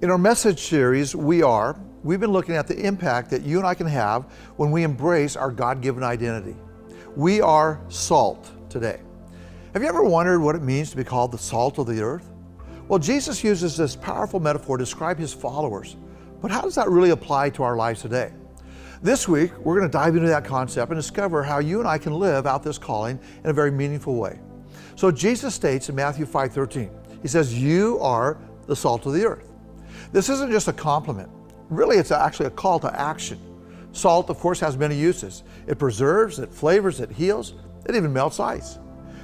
In our message series, we've been looking at the impact that you and I can have when we embrace our God-given identity. We are salt today. Have you ever wondered what it means to be called the salt of the earth? Well, Jesus uses this powerful metaphor to describe his followers, but how does that really apply to our lives today? This week, we're going to dive into that concept and discover how you and I can live out this calling in a very meaningful way. So Jesus states in Matthew 5:13, he says, "You are the salt of the earth." This isn't just a compliment. Really, it's actually a call to action. Salt, of course, has many uses. It preserves, it flavors, it heals, it even melts ice.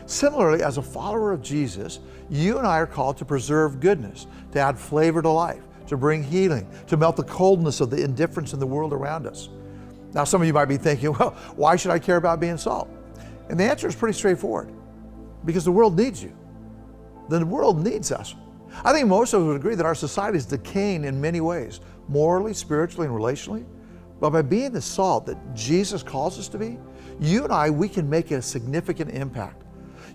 Similarly, as a follower of Jesus, you and I are called to preserve goodness, to add flavor to life, to bring healing, to melt the coldness of the indifference in the world around us. Now, some of you might be thinking, well, why should I care about being salt? And the answer is pretty straightforward. Because the world needs you. The world needs us. I think most of us would agree that our society is decaying in many ways, morally, spiritually, and relationally. But by being the salt that Jesus calls us to be, you and I, we can make a significant impact.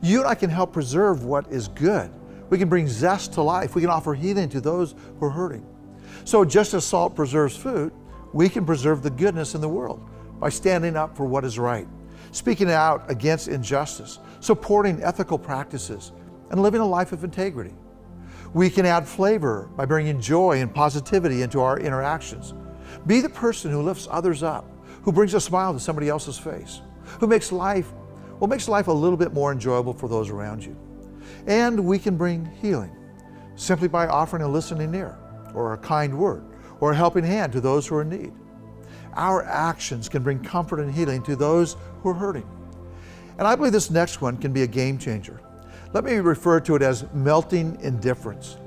You and I can help preserve what is good. We can bring zest to life. We can offer healing to those who are hurting. So just as salt preserves food, we can preserve the goodness in the world by standing up for what is right, speaking out against injustice, supporting ethical practices, and living a life of integrity. We can add flavor by bringing joy and positivity into our interactions. Be the person who lifts others up, who brings a smile to somebody else's face, who makes life a little bit more enjoyable for those around you. And we can bring healing simply by offering a listening ear, or a kind word, or a helping hand to those who are in need. Our actions can bring comfort and healing to those who are hurting. And I believe this next one can be a game changer. Let me refer to it as melting indifference.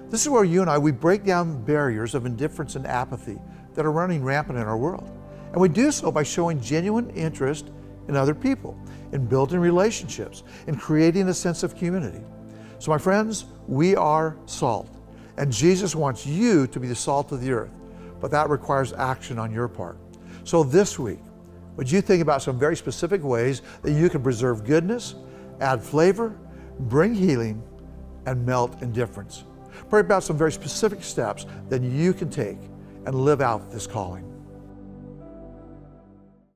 This is where you and I, we break down barriers of indifference and apathy that are running rampant in our world. And we do so by showing genuine interest in other people, in building relationships, in creating a sense of community. So my friends, we are salt. And Jesus wants you to be the salt of the earth, but that requires action on your part. So this week, would you think about some very specific ways that you can preserve goodness, add flavor, bring healing, and melt indifference? Pray about some very specific steps that you can take and live out this calling.